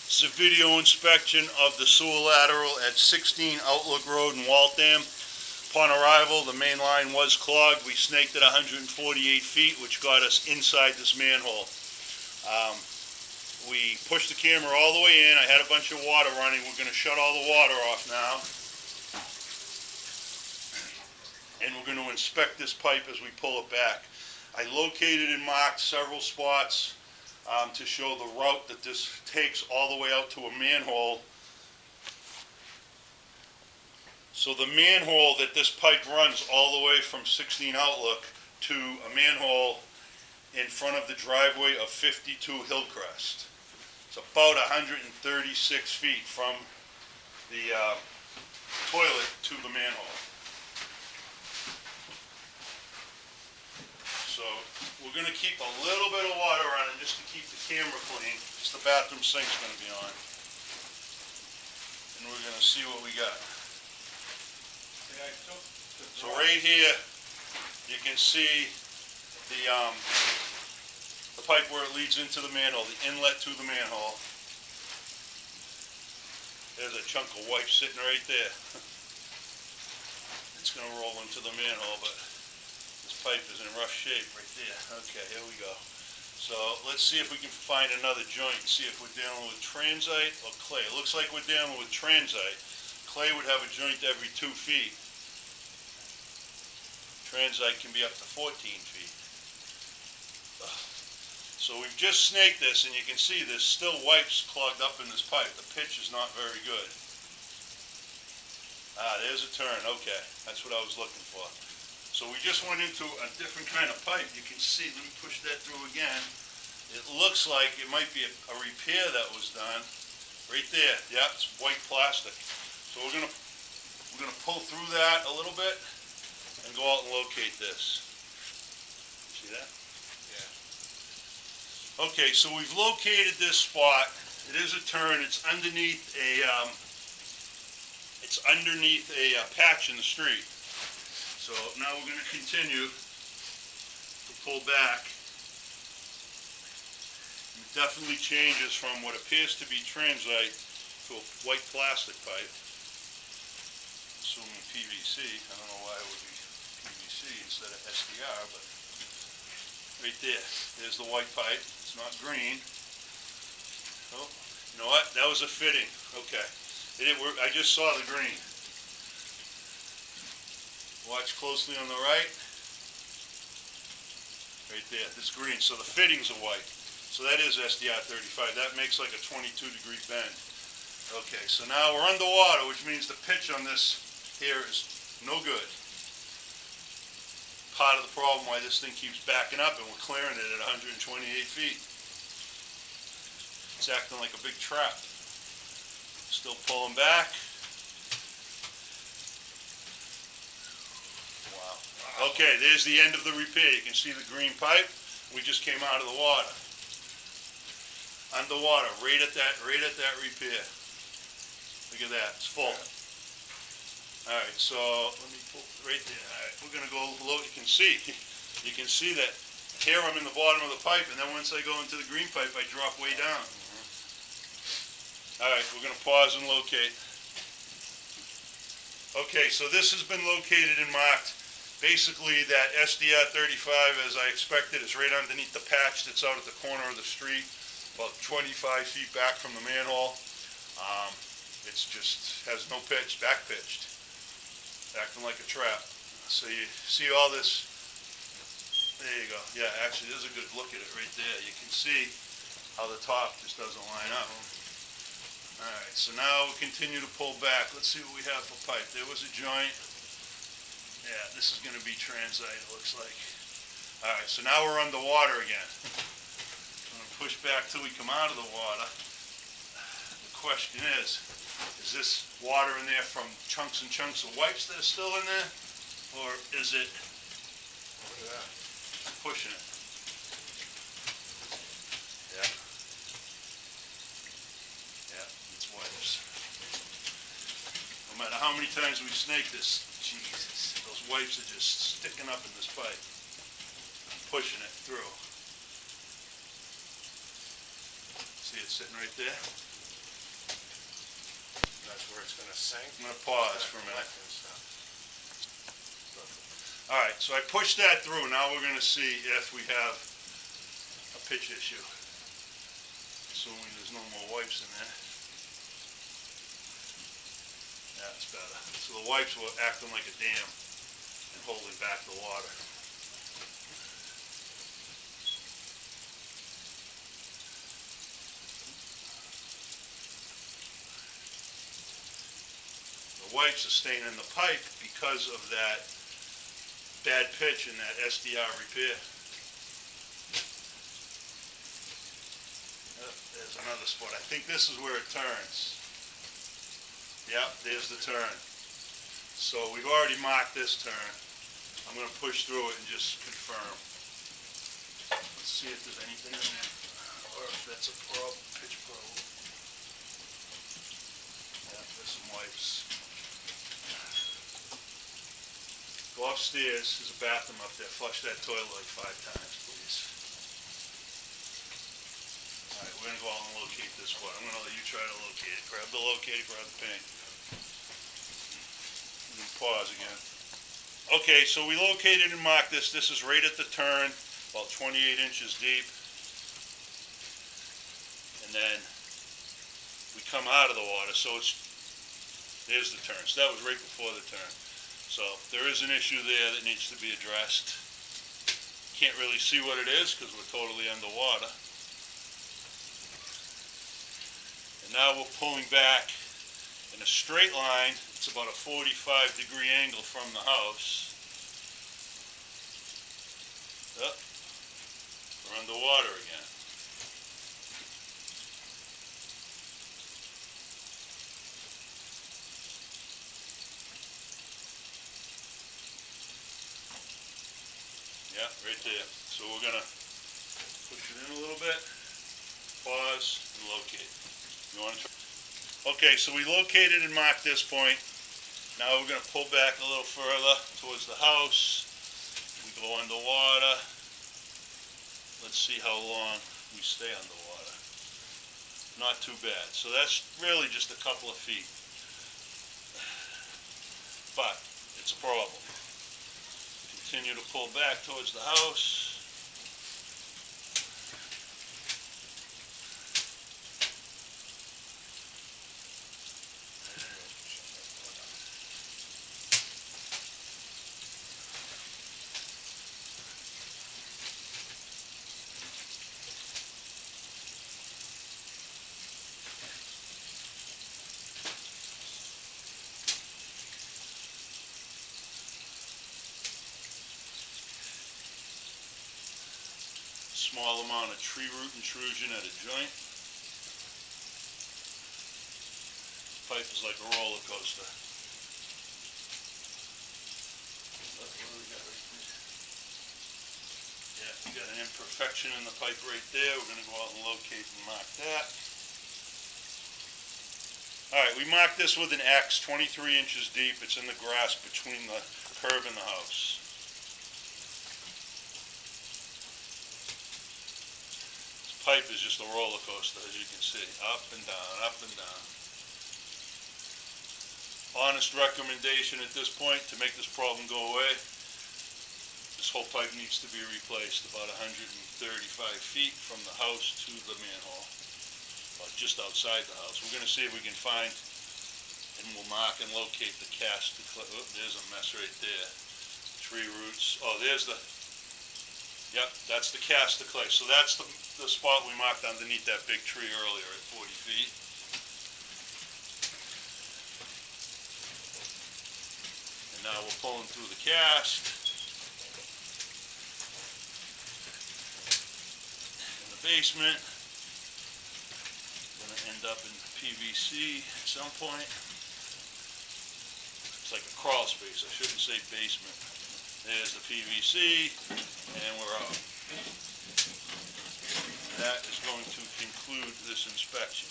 This is a video inspection of the sewer lateral at 16 Outlook Road in Waltham. Upon arrival, the main line was clogged. We snaked it 148 feet, which got us inside this manhole. We pushed the camera all the way in. I had a bunch of water running. We're going to shut all the water off now. And we're going to inspect this pipe as we pull it back. I located and marked several spots to show the route that this takes all the way out to a manhole. So the manhole that this pipe runs all the way from 16 Outlook to a manhole in front of the driveway of 52 Hillcrest. It's about 136 feet from the toilet to the manhole. So we're going to keep a little bit of water running just to keep the camera clean, because the bathroom sink's going to be on. And we're going to see what we got. So right here, you can see the pipe where it leads into the manhole, the inlet to the manhole. There's a chunk of wipe sitting right there. It's going to roll into the manhole, but this pipe is in rough shape right there. Okay, here we go. So let's see if we can find another joint and see if we're dealing with transite or clay. It looks like we're dealing with transite. Clay would have a joint every 2 feet. Transite can be up to 14 feet. So we've just snaked this, and you can see there's still wipes clogged up in this pipe. The pitch is not very good. There's a turn. Okay, that's what I was looking for. So we just went into a different kind of pipe. You can see, let me push that through again. It looks like it might be a repair that was done. Right there, yeah, it's white plastic. So we're gonna pull through that a little bit and go out and locate this. See that? Yeah. Okay, so we've located this spot. It is a turn. It's underneath a patch in the street. So now we're going to continue to pull back. It definitely changes from what appears to be transite to a white plastic pipe. Assuming PVC. I don't know why it would be PVC instead of SDR, but right there. There's the white pipe. It's not green. Oh, you know what? That was a fitting. Okay. I just saw the green. Watch closely on the right. Right there, this green. So the fittings are white. So that is SDR 35. That makes like a 22-degree bend. Okay, so now we're underwater, which means the pitch on this here is no good. Part of the problem why this thing keeps backing up, and we're clearing it at 128 feet. It's acting like a big trap. Still pulling back. Okay, there's the end of the repair. You can see the green pipe. We just came out of the water. Underwater, right at that repair. Look at that, it's full. Alright, so let me pull right there. Alright, we're gonna go low. You can see that here I'm in the bottom of the pipe, and then once I go into the green pipe, I drop way down. Alright, we're gonna pause and locate. Okay, so this has been located and marked. Basically, that SDR 35, as I expected, is right underneath the patch that's out at the corner of the street, about 25 feet back from the manhole. It's just has no pitch, back pitched, acting like a trap. So you see all this. There you go. Yeah, actually, there's a good look at it right there. You can see how the top just doesn't line up. All right, so now we'll continue to pull back. Let's see what we have for pipe. There was a joint. Yeah, this is going to be transite, it looks like. All right, so now we're underwater again. I'm going to push back till we come out of the water. The question is this water in there from chunks and chunks of wipes that are still in there? Or is it pushing it? Yeah. Yeah, it's wipes. No matter how many times we snake this, Jesus, those wipes are just sticking up in this pipe, pushing it through. See it sitting right there? That's where it's gonna sink. I'm gonna pause for a minute. Collect and stuff. All right, so I pushed that through. Now we're gonna see if we have a pitch issue. Assuming there's no more wipes in there. That's better. So the wipes were acting like a dam and holding back the water. The wipes are staying in the pipe because of that bad pitch and that SDR repair. There's another spot. I think this is where it turns. Yep, there's the turn. So we've already marked this turn. I'm going to push through it and just confirm. Let's see if there's anything in there, or if that's a problem, pitch problem. Yeah, there's some wipes. Go upstairs, there's a bathroom up there. Flush that toilet like 5 times, please. All right, we're going to go out and locate this one. I'm going to let you try to locate it. Grab the locator, grab the paint. And then pause again. Okay, so we located and marked this. This is right at the turn, about 28 inches deep. And then we come out of the water, so there's the turn. So that was right before the turn. So there is an issue there that needs to be addressed. Can't really see what it is because we're totally underwater. And now we're pulling back in a straight line. It's about a 45-degree angle from the house. Oh, we're underwater again. Yeah, right there. So we're gonna push it in a little bit, pause, and locate. You want to try? Okay, so we located and marked this point. Now we're gonna pull back a little further towards the house. We go underwater. Let's see how long we stay underwater. Not too bad. So that's really just a couple of feet. But it's a problem. Continue to pull back towards the house. Small amount of tree root intrusion at a joint. Pipe is like a roller coaster. What do we got right there? Yeah, we got an imperfection in the pipe right there. We're going to go out and locate and mark that. Alright, we marked this with an X, 23 inches deep. It's in the grass between the curb and the house. Pipe is just a roller coaster, as you can see, up and down, up and down. Honest recommendation at this point to make this problem go away, this whole pipe needs to be replaced about 135 feet from the house to the manhole, just outside the house. We're going to see if we can find, and we'll mark and locate the cast. Oh, there's a mess right there. Tree roots. Oh, there's the, yep, that's the cast of clay. So that's the spot we marked underneath that big tree earlier at 40 feet. And now we're pulling through the cast. In the basement. Going to end up in PVC at some point. It's like a crawl space. I shouldn't say basement. There's the PVC, and we're out. That is going to conclude this inspection.